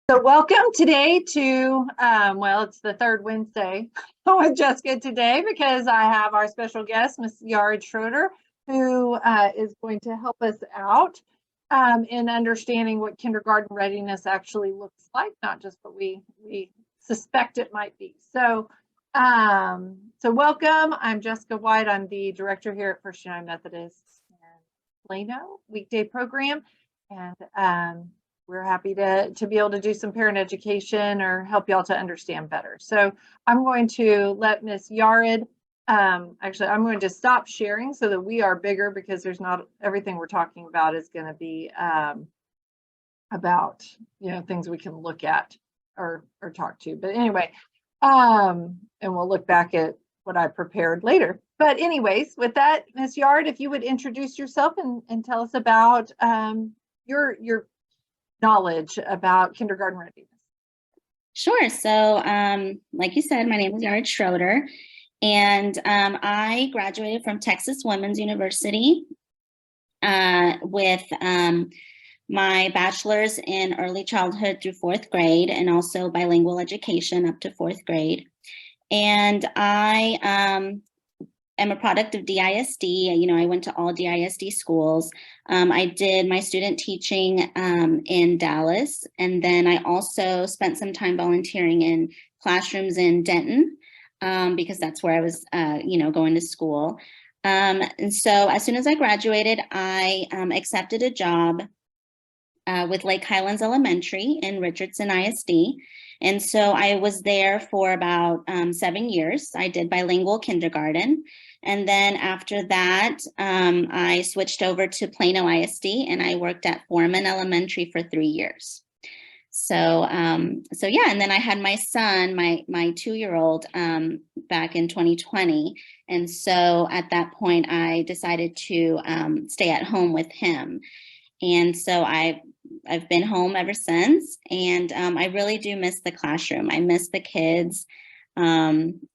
So welcome today to, it's the third Wednesday with Jessica today because I have our special guest, Miss Yara Schroeder, who is going to help us out in understanding what kindergarten readiness actually looks like, not just what we suspect it might be. So welcome. I'm Jessica White. I'm the director here at First United Methodist in Plano weekday program. And we're happy to be able to do some parent education or help y'all to understand better. So I'm going to let Miss Yared, actually, I'm going to stop sharing so that we are bigger because there's not everything we're talking about is going to be about, things we can look at or talk to. But anyway, and we'll look back at what I prepared later. But anyways, with that, Miss Yard, if you would introduce yourself and tell us about your knowledge about kindergarten readiness. Sure. So, like you said, my name is Yara Schroeder, and I graduated from Texas Women's University with my bachelor's in early childhood through fourth grade, and also bilingual education up to fourth grade. And I am a product of DISD. I went to all DISD schools. I did my student teaching in Dallas, and then I also spent some time volunteering in classrooms in Denton because that's where I was, going to school. And so as soon as I graduated, I accepted a job with Lake Highlands Elementary in Richardson ISD. And so I was there for about 7 years. I did bilingual kindergarten. And then after that, I switched over to Plano ISD and I worked at Foreman Elementary for 3 years. So yeah, and then I had my son, my 2-year-old, back in 2020. And so at that point, I decided to stay at home with him. And so I've been home ever since, and I really do miss the classroom. I miss the kids.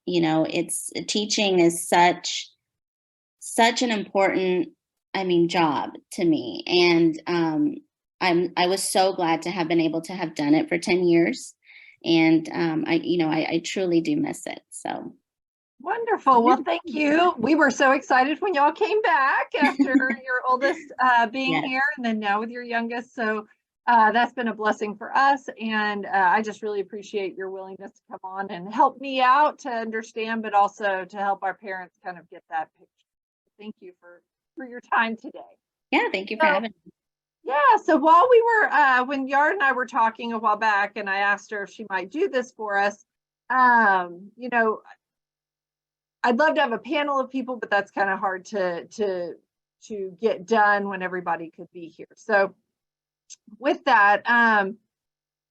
It's teaching is such an important, job to me. And I was so glad to have been able to have done it for 10 years. And I truly do miss it. So wonderful. Well, thank you. We were so excited when y'all came back after your oldest being Yes. here, and then now with your youngest. So that's been a blessing for us. And I just really appreciate your willingness to come on and help me out to understand, but also to help our parents kind of get that picture. Thank you for your time today. Yeah, thank you for having me. Yeah, so while we were, when Yara and I were talking a while back, and I asked her if she might do this for us, I'd love to have a panel of people, but that's kind of hard to get done when everybody could be here. So with that,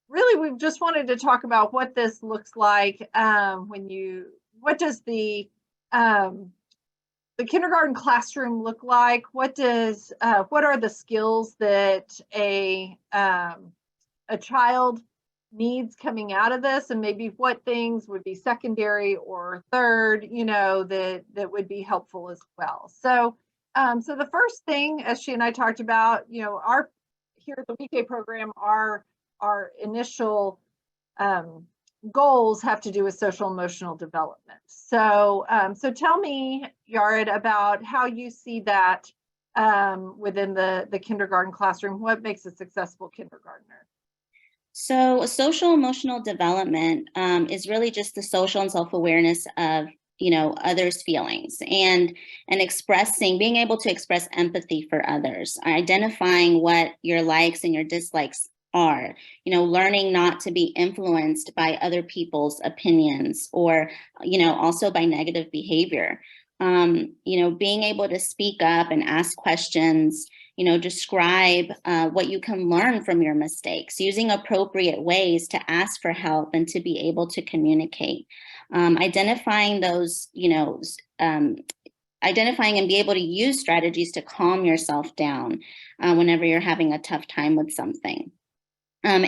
really, we just wanted to talk about what this looks like what does the kindergarten classroom look like? What are the skills that a child needs coming out of this, and maybe what things would be secondary or third, that would be helpful as well. So the first thing, as she and I talked about, our here at the weekday program, our initial goals have to do with social emotional development. So tell me, Yared, about how you see that within the kindergarten classroom. What makes a successful kindergartner? So social emotional development is really just the social and self-awareness of, others' feelings and being able to express empathy for others, identifying what your likes and your dislikes are, learning not to be influenced by other people's opinions or, also by negative behavior, being able to speak up and ask questions, describe what you can learn from your mistakes, using appropriate ways to ask for help and to be able to communicate, identifying those, identifying and be able to use strategies to calm yourself down whenever you're having a tough time with something. At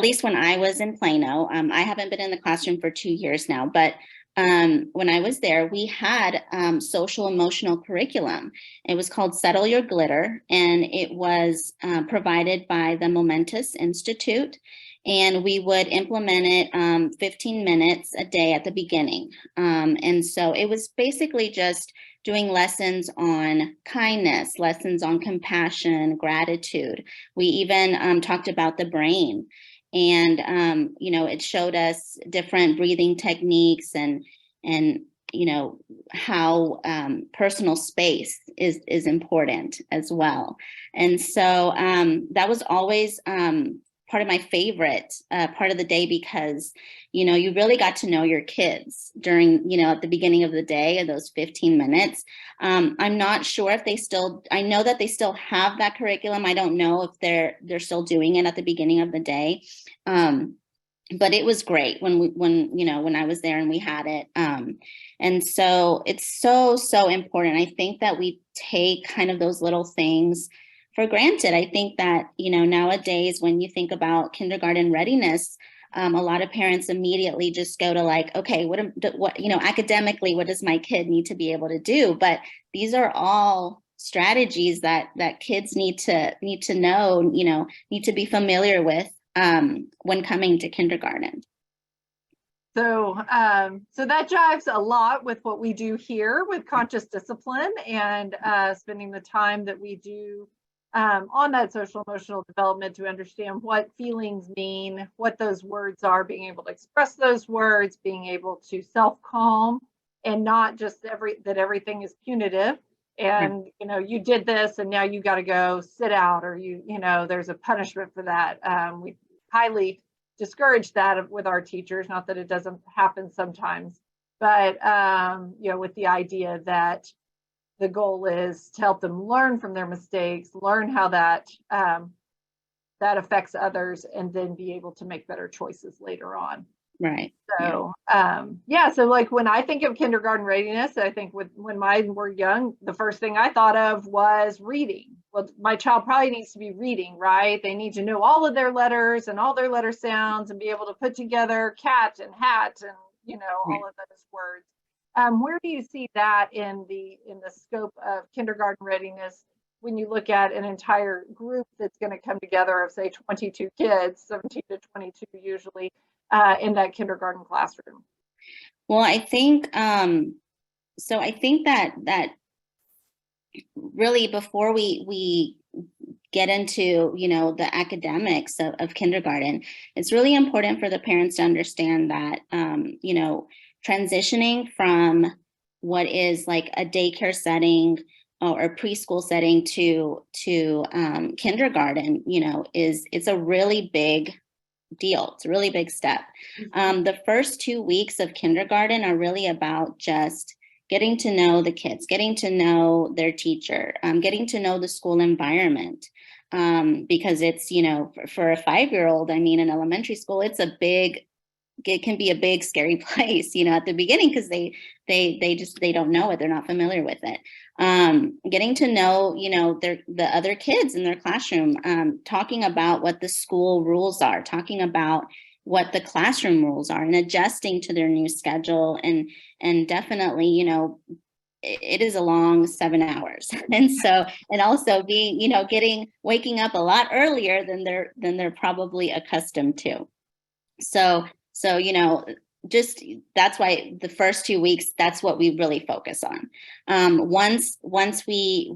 least when I was in Plano, I haven't been in the classroom for 2 years now, but when I was there, we had social emotional curriculum. It was called Settle Your Glitter, and it was provided by the Momentous Institute. And we would implement it 15 minutes a day at the beginning. And so it was basically just doing lessons on kindness, lessons on compassion, gratitude. We even talked about the brain. And it showed us different breathing techniques and how personal space is important as well. And so that was always part of my favorite part of the day, because you really got to know your kids during at the beginning of the day, of those 15 minutes. I'm not sure if I know that they still have that curriculum. I don't know if they're still doing it at the beginning of the day. But it was great when I was there and we had it. And so it's so important. I think that we take kind of those little things for granted. I think that, nowadays, when you think about kindergarten readiness, a lot of parents immediately just go to like, okay, what academically, what does my kid need to be able to do? But these are all strategies that kids need to know, need to be familiar with when coming to kindergarten. So that jives a lot with what we do here with conscious discipline and spending the time that we do on that social emotional development to understand what feelings mean, what those words are, being able to express those words, being able to self-calm, and not just that everything is punitive. And you did this and now you got to go sit out, or there's a punishment for that. We highly discourage that with our teachers, not that it doesn't happen sometimes, but with the idea that the goal is to help them learn from their mistakes, learn how that affects others, and then be able to make better choices later on. Right. So so like when I think of kindergarten readiness, I think when mine were young, the first thing I thought of was reading. Well, my child probably needs to be reading, right? They need to know all of their letters and all their letter sounds and be able to put together cat and hat and all of those words. Where do you see that in the scope of kindergarten readiness when you look at an entire group that's going to come together of, say, 22 kids, 17 to 22 usually, in that kindergarten classroom? Well, I think so. I think that really, before we get into the academics of kindergarten, it's really important for the parents to understand that transitioning from what is like a daycare setting or a preschool setting to kindergarten, it's a really big deal. It's a really big step. The first 2 weeks of kindergarten are really about just getting to know the kids, getting to know their teacher, getting to know the school environment. Because it's, for a 5-year-old, in elementary school, it can be a big, scary place, at the beginning, because they don't know it. They're not familiar with it. Getting to know, the other kids in their classroom, talking about what the school rules are, talking about what the classroom rules are, and adjusting to their new schedule. And definitely, it is a long 7 hours. And also being, waking up a lot earlier than they're probably accustomed to. So, just that's why the first 2 weeks, that's what we really focus on. Once we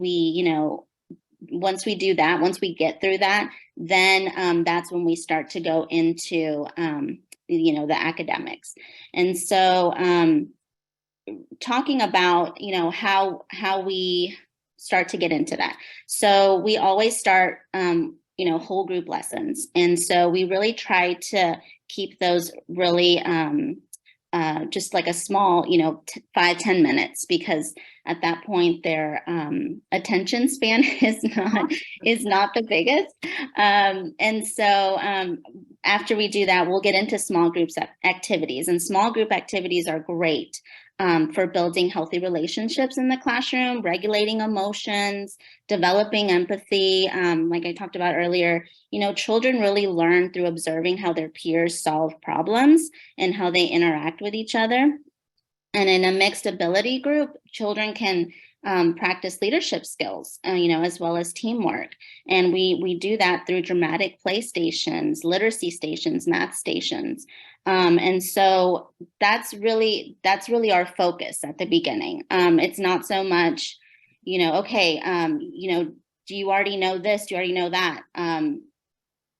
do that, once we get through that, then that's when we start to go into the academics. And so talking about how we start to get into that. So we always start whole group lessons, and so we really try to keep those really just like a small 5-10 minutes, because at that point their attention span is not the biggest. And so after we do that, we'll get into small groups activities, and small group activities are great for building healthy relationships in the classroom, regulating emotions, developing empathy. Like I talked about earlier, children really learn through observing how their peers solve problems and how they interact with each other. And in a mixed ability group, children can practice leadership skills, as well as teamwork. And we do that through dramatic play stations, literacy stations, math stations. And so that's really our focus at the beginning. It's not so much, okay, do you already know this? Do you already know that?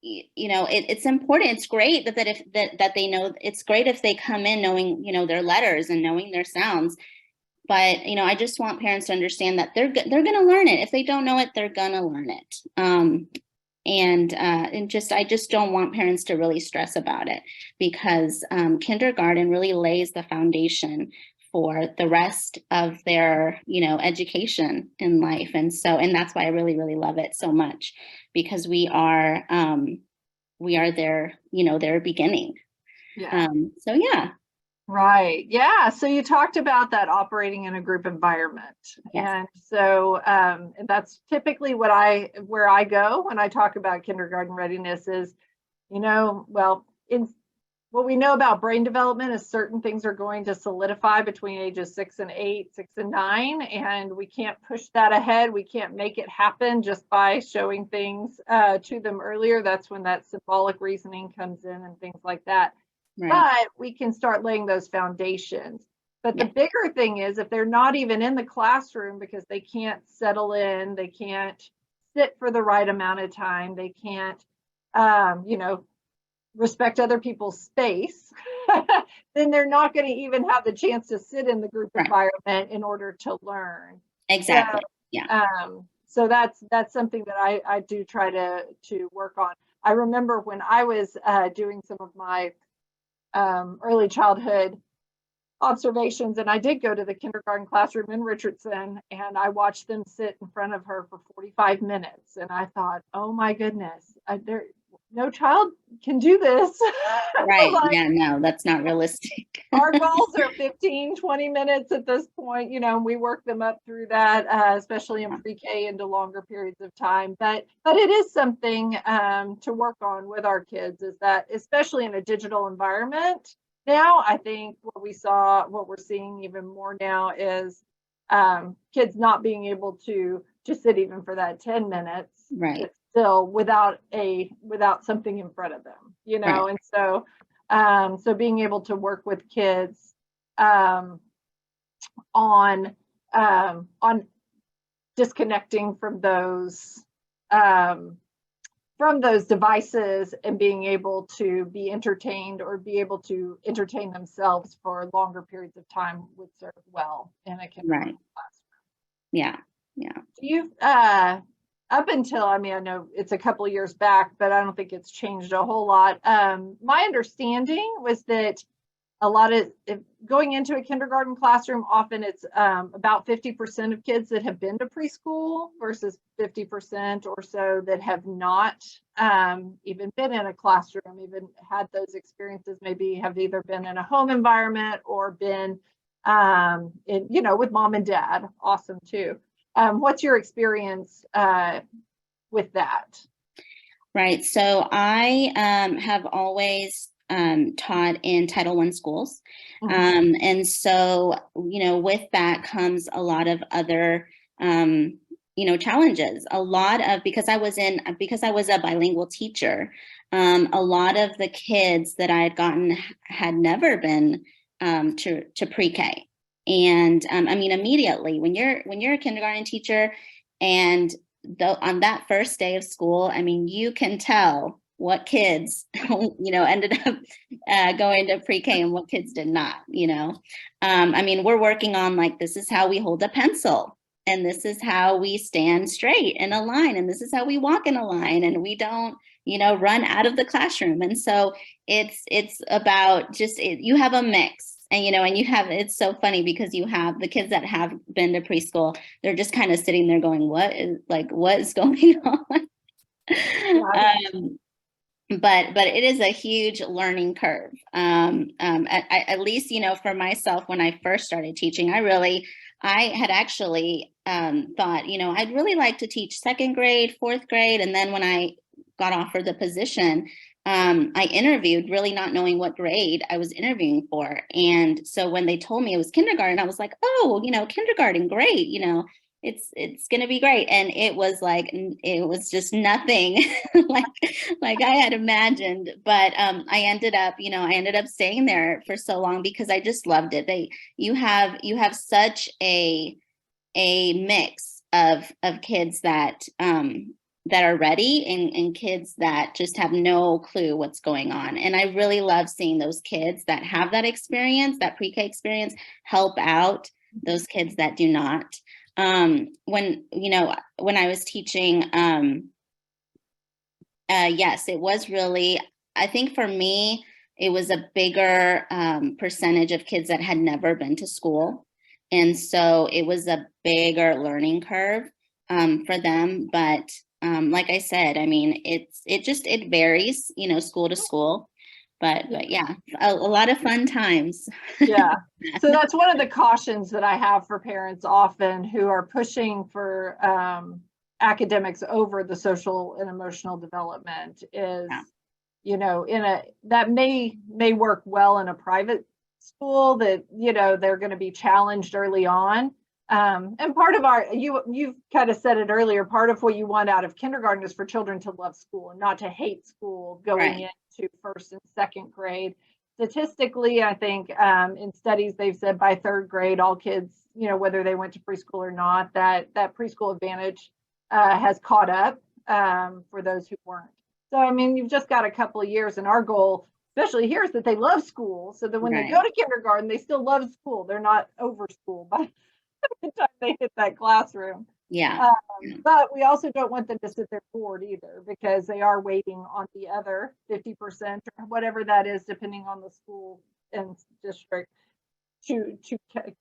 It's important. It's great that they know. It's great if they come in knowing, their letters and knowing their sounds. But, I just want parents to understand that they're going to learn it. If they don't know it, they're going to learn it. I just don't want parents to really stress about it, because kindergarten really lays the foundation for the rest of their, education in life. And that's why I really, really love it so much, because we are their, their beginning. Yeah. Yeah. Right. Yeah. So you talked about that operating in a group environment. Yes. And so and that's typically where I go when I talk about kindergarten readiness is, what we know about brain development is certain things are going to solidify between ages 6 and 8, 6 and 9, and we can't push that ahead. We can't make it happen just by showing things to them earlier. That's when that symbolic reasoning comes in and things like that. Right. But we can start laying those foundations. But the bigger thing is, if they're not even in the classroom because they can't settle in, they can't sit for the right amount of time, they can't, respect other people's space, then they're not going to even have the chance to sit in the group environment in order to learn. Exactly. So that's something that I do try to work on. I remember when I was doing some of my early childhood observations, and I did go to the kindergarten classroom in Richardson, and I watched them sit in front of her for 45 minutes, and I thought, oh my goodness, no child can do this. Right. No, that's not realistic. Our goals are 15, 20 minutes at this point, and we work them up through that, especially in pre-K, into longer periods of time. But it is something to work on with our kids, is that, especially in a digital environment. Now, I think what we're seeing even more now is kids not being able to sit even for that 10 minutes. Right. Still without something in front of them, Right. And so being able to work with kids on disconnecting from those devices and being able to be entertained or be able to entertain themselves for longer periods of time would serve well in a kindergarten classroom. Yeah. You've up until, I know it's a couple of years back, but I don't think it's changed a whole lot. My understanding was that going into a kindergarten classroom, often it's about 50% of kids that have been to preschool versus 50% or so that have not even been in a classroom, even had those experiences, maybe have either been in a home environment or been with mom and dad. Awesome too. What's your experience with that? Right. So I have always taught in Title I schools. Mm-hmm. And so, with that comes a lot of other, challenges. Because I was a bilingual teacher, a lot of the kids that I had gotten had never been to pre-K. And immediately when you're a kindergarten teacher, and on that first day of school, you can tell what kids, ended up going to pre-K and what kids did not. We're working on, like, this is how we hold a pencil, and this is how we stand straight in a line, and this is how we walk in a line, and we don't, run out of the classroom. And so it's about you have a mix. And, it's so funny because you have the kids that have been to preschool, they're just kind of sitting there going, what is going on? But it is a huge learning curve. At least, for myself, when I first started teaching, I had actually thought, I'd really like to teach second grade, fourth grade. And then when I got offered the position, I interviewed really not knowing what grade I was interviewing for. And so when they told me it was kindergarten, I was like, oh, kindergarten, great. It's going to be great. And it was just nothing like, like I had imagined. But I ended up staying there for so long because I just loved it. You have such a mix of kids that are ready and kids that just have no clue what's going on. And I really love seeing those kids that have that experience, that pre-K experience, help out those kids that do not. When I was teaching, yes, it was really, I think for me, it was a bigger percentage of kids that had never been to school. And so it was a bigger learning curve for them. But like I said, I mean, it varies, school to school. But yeah, a lot of fun times. Yeah. So that's one of the cautions that I have for parents often who are pushing for academics over the social and emotional development is, that may work well in a private school that, they're going to be challenged early on. And part of you've kind of said it earlier, part of what you want out of kindergarten is for children to love school and not to hate school going into first and second grade. Statistically, I think in studies they've said by third grade, all kids, whether they went to preschool or not, that preschool advantage has caught up for those who weren't. So, I mean, you've just got a couple of years, and our goal, especially here, is that they love school, so that when they go to kindergarten, they still love school. They're not over school by the time they hit that classroom. Yeah. But we also don't want them to sit there bored either, because they are waiting on the other 50% or whatever that is, depending on the school and district, to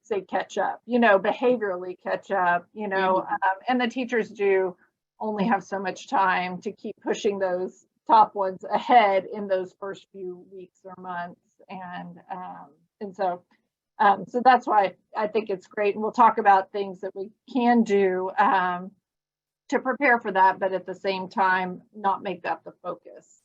say catch up, behaviorally catch up, and the teachers do only have so much time to keep pushing those top ones ahead in those first few weeks or months. And so that's why I think it's great. And we'll talk about things that we can do to prepare for that, but at the same time, not make that the focus.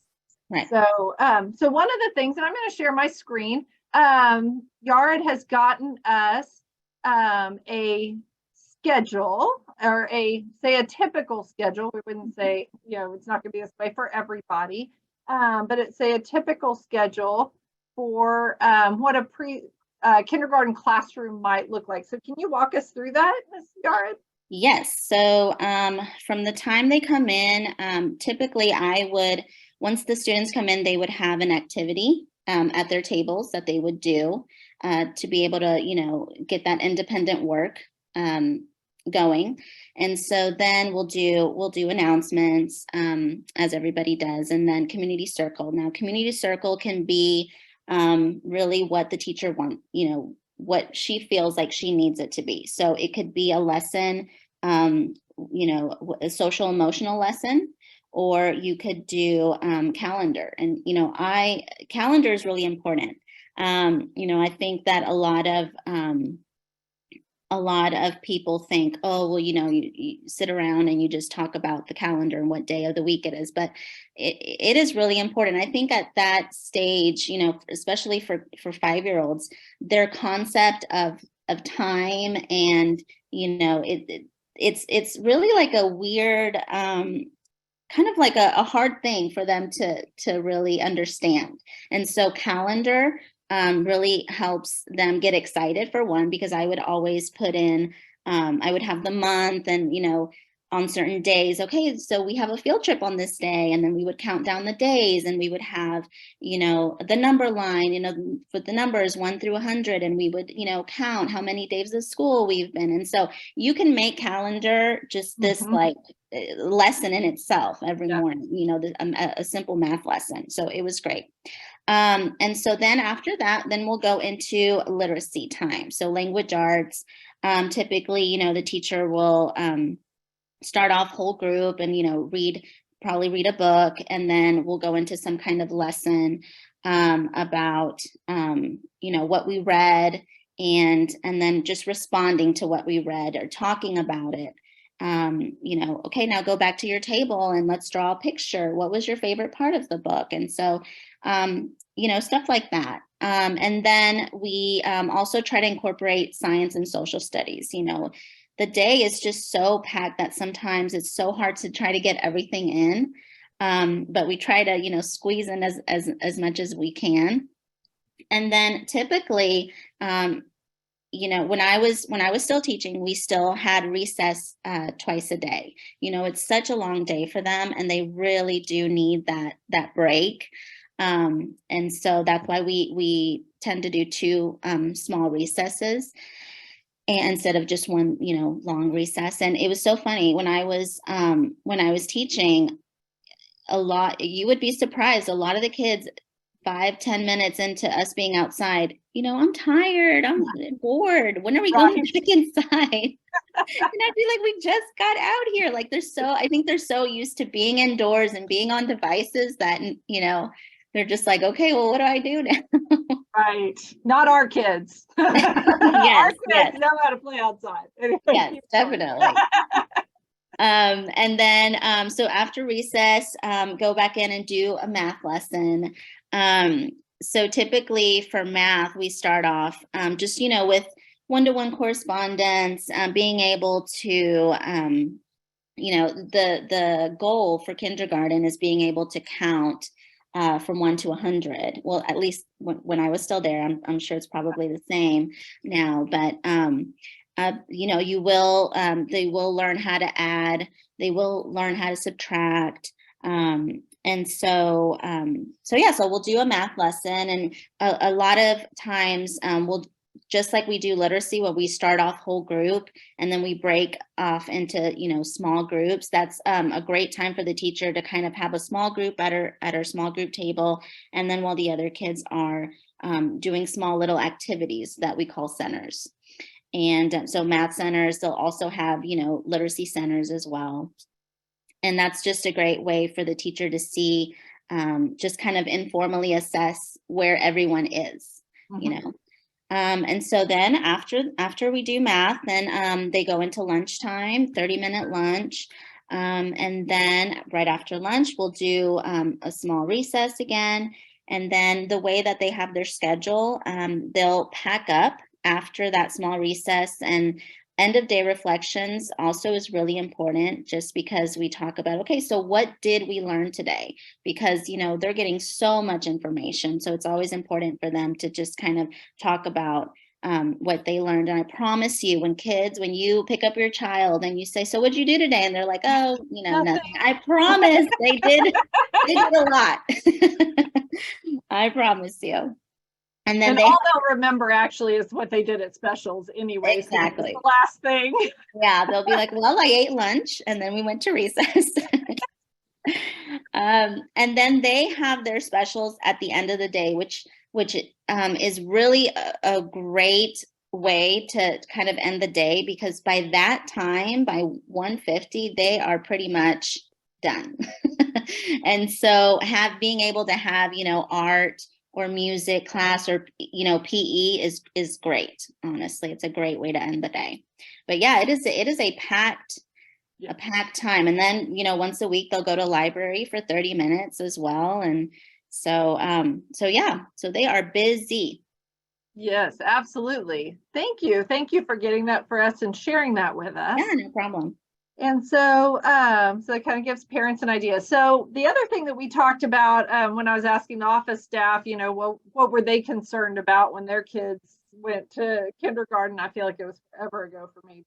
Right. So one of the things, and I'm going to share my screen, Yared has gotten us a schedule, or a typical schedule. We wouldn't say, it's not going to be this way for everybody, but it's a typical schedule for what a kindergarten classroom might look like. So can you walk us through that, Ms. Yared? Yes. So from the time they come in, typically once the students come in, they would have an activity at their tables that they would do to be able to, get that independent work going. And so then we'll do announcements as everybody does, and then community circle. Now, community circle can be really what the teacher wants, what she feels like she needs it to be. So it could be a lesson, a social emotional lesson, or you could do calendar. And, calendar is really important. I think that a lot of people think, oh, well, you sit around and you just talk about the calendar and what day of the week it is, but it is really important. I think at that stage, especially for 5-year-olds, their concept of time and, it's really like a weird, kind of like a hard thing for them to really understand. And so calendar really helps them get excited, for one, because I would always put in, I would have the month and, on certain days, okay, so we have a field trip on this day, and then we would count down the days, and we would have, the number line, with the numbers 1 through 100, and we would, count how many days of school we've been. And so you can make calendar just this like lesson in itself every morning, a simple math lesson. So it was great. And so then after that, then we'll go into literacy time. So language arts, typically, the teacher will start off whole group and, probably read a book, and then we'll go into some kind of lesson about, what we read, and then just responding to what we read or talking about it. Okay, now go back to your table and let's draw a picture. What was your favorite part of the book? And so, stuff like that. And then we also try to incorporate science and social studies. The day is just so packed that sometimes it's so hard to try to get everything in. But we try to, squeeze in as much as we can. And then typically, when I was still teaching, we still had recess twice a day. It's such a long day for them, and they really do need that break. And so that's why we tend to do two small recesses, and instead of just one, long recess. And it was so funny when I was teaching. You would be surprised. A lot of the kids, 5-10 minutes into us being outside, I'm tired, I'm bored. When are we going back inside? And I'd be like, we just got out here. Like I think they're so used to being indoors and being on devices that, they're just like, okay, well, what do I do now? Right. Not our kids. Yes, our kids know how to play outside. Anyway, yes, definitely. And then, so after recess, go back in and do a math lesson. So typically for math, we start off just, with one-to-one correspondence, being able to, the goal for kindergarten is being able to count from 1 to 100. Well, at least when I was still there, I'm sure it's probably the same now, but they will learn how to add, they will learn how to subtract. So we'll do a math lesson, and a lot of times we'll, just like we do literacy, where we start off whole group and then we break off into, small groups. That's a great time for the teacher to kind of have a small group at our small group table. And then while the other kids are doing small little activities that we call centers. And so math centers, they'll also have, literacy centers as well. And that's just a great way for the teacher to see, just kind of informally assess where everyone is, And so then after we do math, then they go into lunchtime, 30-minute lunch. And then right after lunch, we'll do a small recess again. And then the way that they have their schedule, they'll pack up after that small recess, and end of day reflections also is really important, just because we talk about, okay, so what did we learn today? Because, they're getting so much information. So it's always important for them to just kind of talk about what they learned. And I promise you, when you pick up your child and you say, so what'd you do today? And they're like, oh, nothing. I promise they did a lot. I promise you. And then all they'll remember actually is what they did at specials anyway. Exactly. So the last thing. Yeah, they'll be like, well, I ate lunch and then we went to recess. And then they have their specials at the end of the day, which is really a great way to kind of end the day, because by that time, by 1:50, they are pretty much done. And so being able to have, art or music class or, PE is great. Honestly, it's a great way to end the day. But yeah, it is a packed time. And then, once a week, they'll go to library for 30 minutes as well. And so they are busy. Yes, absolutely. Thank you. Thank you for getting that for us and sharing that with us. Yeah, no problem. And so it kind of gives parents an idea. So the other thing that we talked about when I was asking the office staff, what were they concerned about when their kids went to kindergarten? I feel like it was forever ago for me,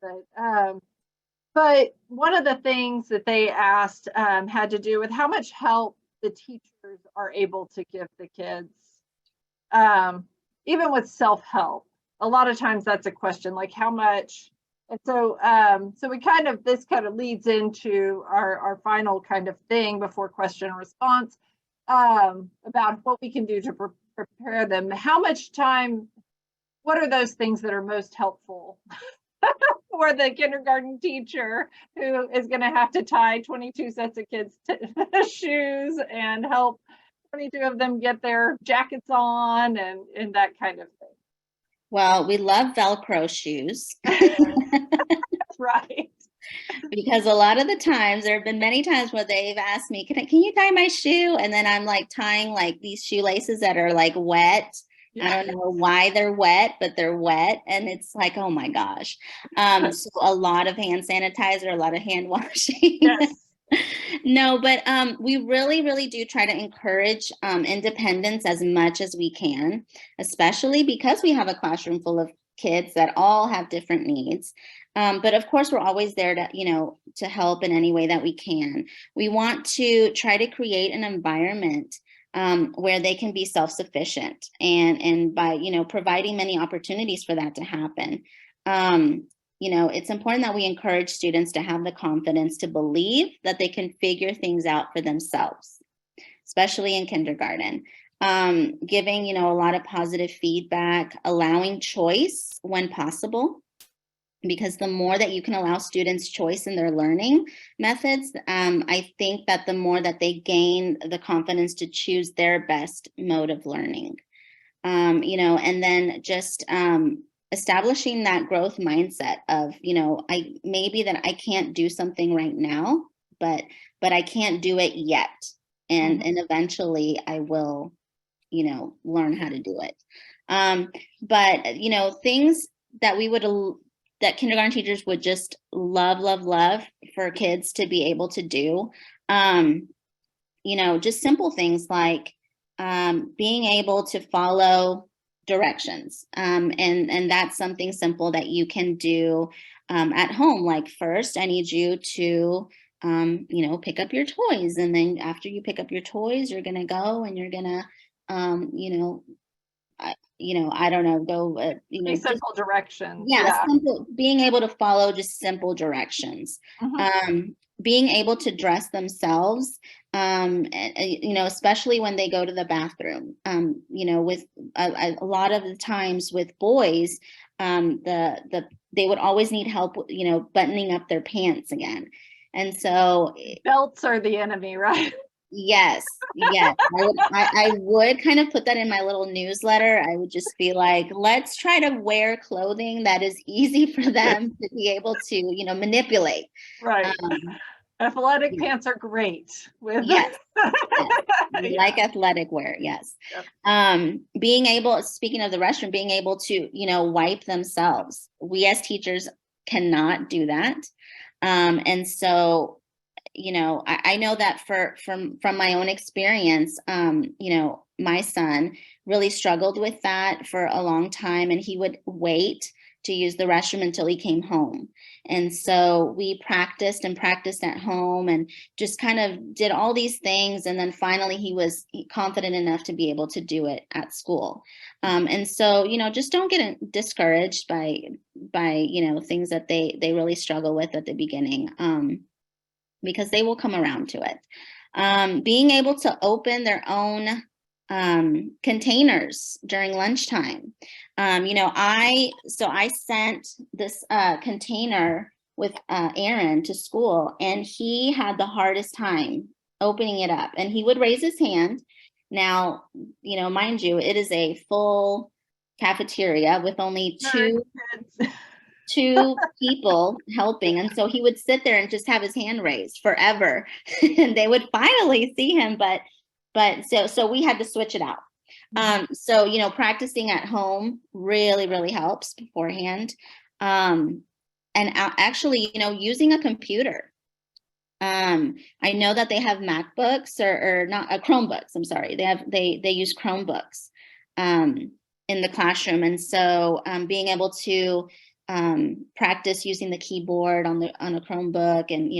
but one of the things that they asked had to do with how much help the teachers are able to give the kids, even with self-help. A lot of times that's a question, like how much. And so this kind of leads into our final kind of thing before question and response, about what we can do to prepare them. How much time, what are those things that are most helpful for the kindergarten teacher who is going to have to tie 22 sets of kids' shoes and help 22 of them get their jackets on and that kind of thing? Well, we love Velcro shoes. Right. Because a lot of the times, there have been many times where they've asked me, can you tie my shoe? And then I'm like tying like these shoelaces that are like wet. I don't know why they're wet, but they're wet. And it's like, oh my gosh. So a lot of hand sanitizer, a lot of hand washing. Yes. No, but we really, really do try to encourage independence as much as we can, especially because we have a classroom full of kids that all have different needs. But of course, we're always there to, to help in any way that we can. We want to try to create an environment where they can be self-sufficient, and by, providing many opportunities for that to happen. It's important that we encourage students to have the confidence to believe that they can figure things out for themselves, especially in kindergarten. Giving, a lot of positive feedback, allowing choice when possible, because the more that you can allow students choice in their learning methods, I think that the more that they gain the confidence to choose their best mode of learning. And then just establishing that growth mindset of, maybe that I can't do something right now, but I can't do it yet. And eventually I will, learn how to do it. But, things that that kindergarten teachers would just love for kids to be able to do, just simple things like being able to follow directions. And that's something simple that you can do at home. Like, first, I need you to, pick up your toys. And then after you pick up your toys, you're going to go and you're going to, I don't know, go, Simple directions. Yeah, simple, being able to follow just simple directions. Being able to dress themselves, especially when they go to the bathroom. With a lot of the times with boys, they would always need help, buttoning up their pants again. And so belts are the enemy, right? Yes. I would kind of put that in my little newsletter. I would just be like, let's try to wear clothing that is easy for them to be able to, manipulate. Right. Athletic pants are great. Yes. Like athletic wear. Yes. Yep. Being able, speaking of the restroom, being able to, wipe themselves. We as teachers cannot do that. And so, I know that from my own experience, my son really struggled with that for a long time, and he would wait to use the restroom until he came home. And so we practiced at home and just kind of did all these things. And then finally he was confident enough to be able to do it at school. And so, just don't get discouraged by, things that they really struggle with at the beginning. Because they will come around to it. Being able to open their own containers during lunchtime. I sent this container with Aaron to school, and he had the hardest time opening it up, and he would raise his hand. Now, mind you, it is a full cafeteria with only two people helping. And so he would sit there and just have his hand raised forever. And they would finally see him. So we had to switch it out. So, practicing at home really, really helps beforehand. And actually, using a computer. I know that they have MacBooks or not Chromebooks. I'm sorry. They use Chromebooks in the classroom. And so being able to practice using the keyboard on a Chromebook and,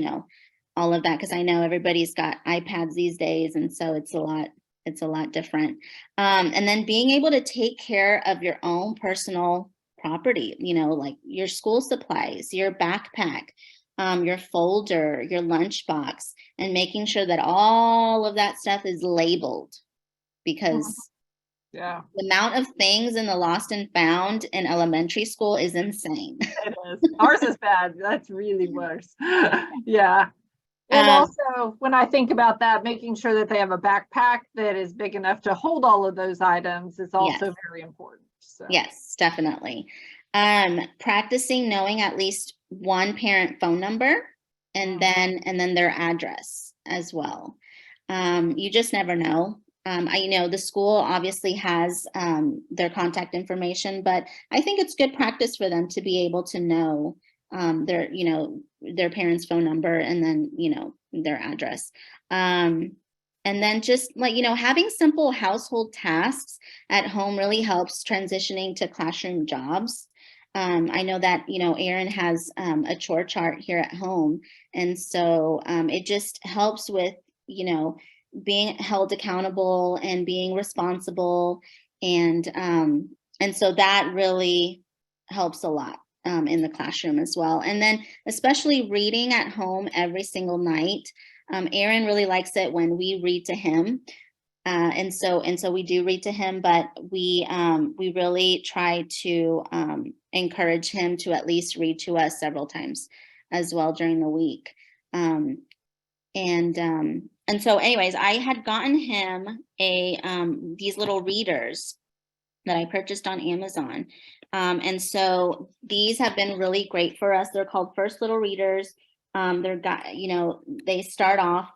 all of that, because I know everybody's got iPads these days. And so it's a lot different. And then being able to take care of your own personal property, like your school supplies, your backpack, your folder, your lunchbox, and making sure that all of that stuff is labeled, because the amount of things in the lost and found in elementary school is insane. It is. Ours is bad. That's really worse. Yeah. And also, when I think about that, making sure that they have a backpack that is big enough to hold all of those items is also very important. So. Yes, definitely. Practicing knowing at least one parent phone number and then their address as well. You just never know. I know the school obviously has their contact information, but I think it's good practice for them to be able to know their parents' phone number and then, their address. And then just having simple household tasks at home really helps transitioning to classroom jobs. I know that, Erin has a chore chart here at home. And so it just helps with, being held accountable and being responsible. And so that really helps a lot in the classroom as well. And then especially reading at home every single night. Erin really likes it when we read to him. And so we do read to him, but we really try to encourage him to at least read to us several times as well during the week. And so anyways, I had gotten him these little readers that I purchased on Amazon. And so these have been really great for us. They're called First Little Readers. They start off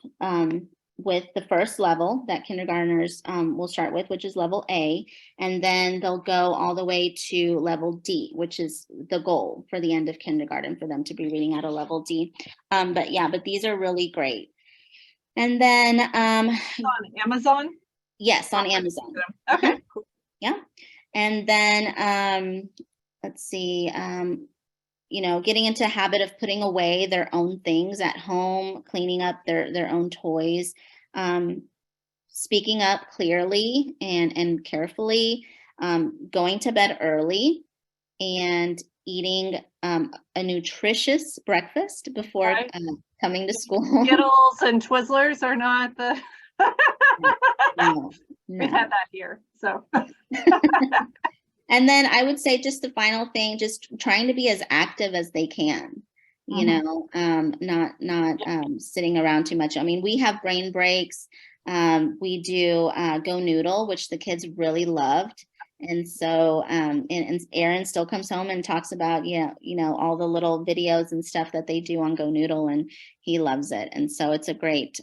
with the first level that kindergartners will start with, which is level A, and then they'll go all the way to level D, which is the goal for the end of kindergarten, for them to be reading at a level D. But these are really great. And then on Amazon? Yes, on Amazon. Okay, cool. Yeah. And then let's see, getting into a habit of putting away their own things at home, cleaning up their own toys, speaking up clearly and carefully, going to bed early, and eating a nutritious breakfast before coming to school. Skittles and Twizzlers are not the... No. We've had that here, so. And then I would say just the final thing, just trying to be as active as they can, not sitting around too much. I mean, we have brain breaks. We do Go Noodle, which the kids really loved. And so, and Erin still comes home and talks about, all the little videos and stuff that they do on Go Noodle, and he loves it. And so it's a great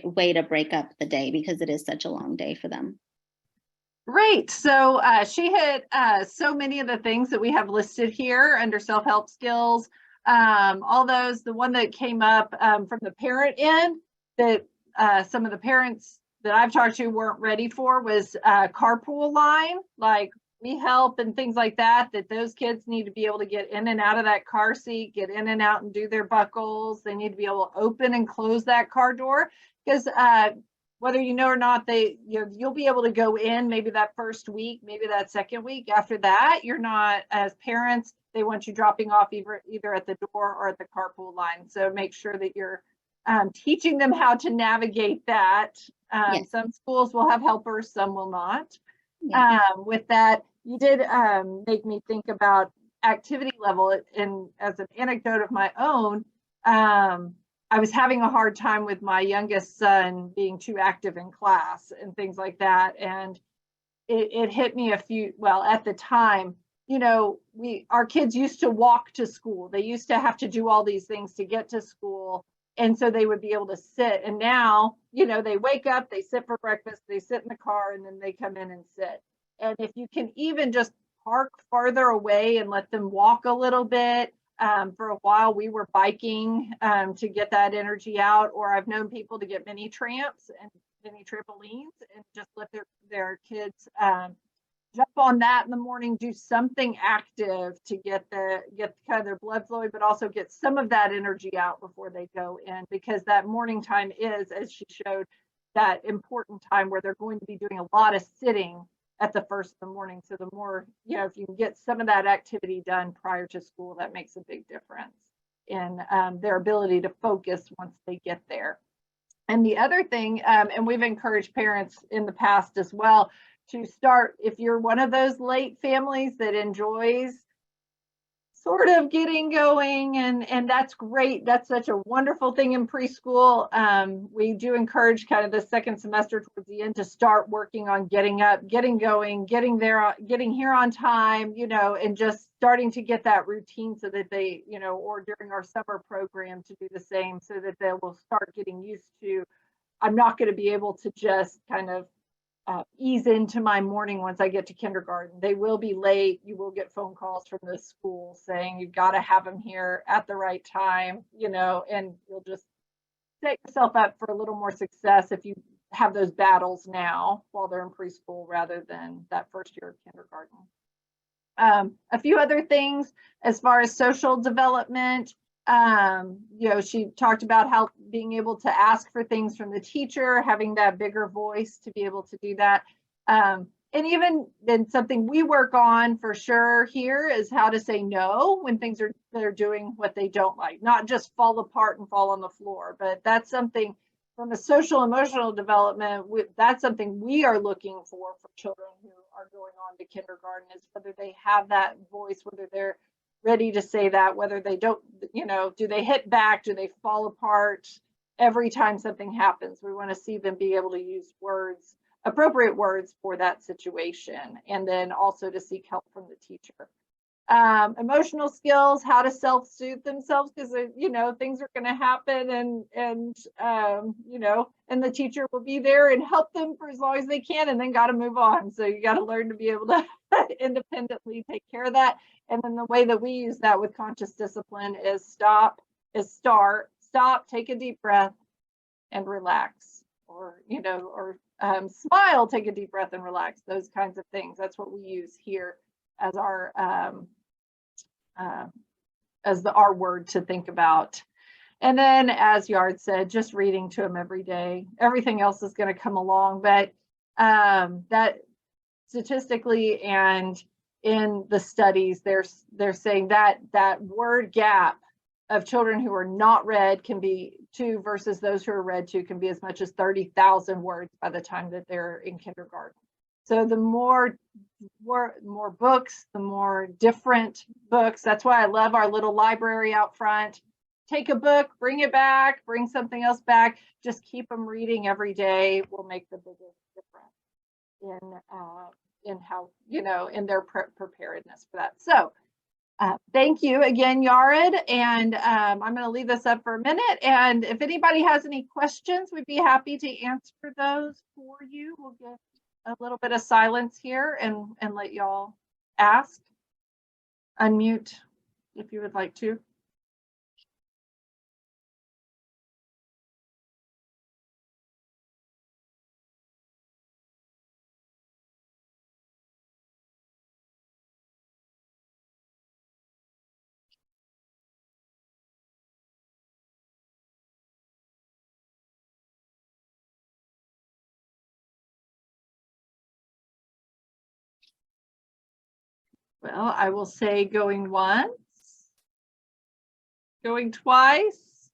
way to break up the day, because it is such a long day for them. Great. So she hit so many of the things that we have listed here under self-help skills. All those, the one that came up from the parent end that some of the parents that I've talked to weren't ready for was carpool line, like we help and things like that those kids need to be able to get in and out of that car seat, get in and out and do their buckles. They need to be able to open and close that car door, because whether you know or not, you'll be able to go in maybe that first week, maybe that second week. After that, you're not, as parents, they want you dropping off either at the door or at the carpool line. So make sure that you're teaching them how to navigate that. Yes. Some schools will have helpers, some will not. Yes. With that, you did make me think about activity level. And as an anecdote of my own, I was having a hard time with my youngest son being too active in class and things like that. And it hit me at the time, our kids used to walk to school. They used to have to do all these things to get to school. And so they would be able to sit. And now, they wake up, they sit for breakfast, they sit in the car, and then they come in and sit. And if you can even just park farther away and let them walk a little bit. For a while, we were biking to get that energy out, or I've known people to get mini tramps and mini trampolines and just let their kids jump on that in the morning, do something active to get kind of their blood flowing, but also get some of that energy out before they go in, because that morning time is, as she showed, that important time where they're going to be doing a lot of sitting at the first of the morning. So the more, if you can get some of that activity done prior to school, that makes a big difference in their ability to focus once they get there. And the other thing, and we've encouraged parents in the past as well, to start, if you're one of those late families that enjoys sort of getting going, and that's great. That's such a wonderful thing in preschool. We do encourage kind of the second semester towards the end to start working on getting up, getting going, getting there, getting here on time, you know, and just starting to get that routine so that they, you know, or during our summer program to do the same so that they will start getting used to, I'm not going to be able to just kind of ease into my morning once I get to kindergarten. They will be late. You will get phone calls from the school saying you got to have them here at the right time, you know, and you'll just set yourself up for a little more success if you have those battles now while they're in preschool rather than that first year of kindergarten. A few other things as far as social development. You know, she talked about how being able to ask for things from the teacher, having that bigger voice to be able to do that. And even then something we work on for sure here is how to say no when things are, they're doing what they don't like, not just fall apart and fall on the floor, but that's something from a social emotional development, that's something we are looking for children who are going on to kindergarten, is whether they have that voice, whether they're ready to say that, whether they don't, you know, do they hit back, do they fall apart every time something happens. We want to see them be able to use words, appropriate words for that situation, and then also to seek help from the teacher. Emotional skills, how to self-soothe themselves, because you know things are going to happen, and you know, and the teacher will be there and help them for as long as they can, and then got to move on. So you got to learn to be able to independently take care of that. And then the way that we use that with conscious discipline is stop, take a deep breath and relax, or you know, or smile, take a deep breath and relax. Those kinds of things. That's what we use here as our our word to think about. And then, as Yard said, just reading to them every day. Everything else is going to come along, but that statistically and in the studies, they're saying that that word gap of children who are not read can be to versus those who are read to can be as much as 30,000 words by the time that they're in kindergarten. So the more books, the more different books. That's why I love our little library out front. Take a book, bring it back, bring something else back. Just keep them reading every day will make the biggest difference in how, you know, in their preparedness for that. So thank you again, Yared. And I'm going to leave this up for a minute. And if anybody has any questions, we'd be happy to answer those for you. We'll get a little bit of silence here and let y'all ask. Unmute if you would like to. Well, I will say going once, going twice.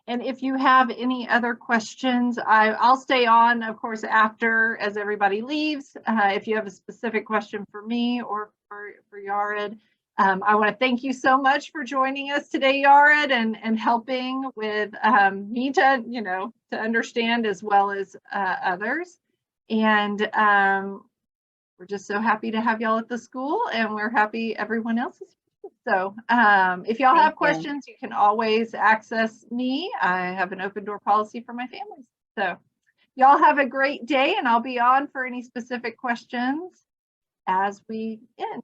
And if you have any other questions, I'll stay on, of course, after as everybody leaves. If you have a specific question for me or for Yared, I want to thank you so much for joining us today, Yared, and helping with me to, you know, to understand as well as others. And we're just so happy to have y'all at the school, and we're happy everyone else is here. So if y'all have questions, you can always access me. I have an open door policy for my families. So y'all have a great day, and I'll be on for any specific questions as we end.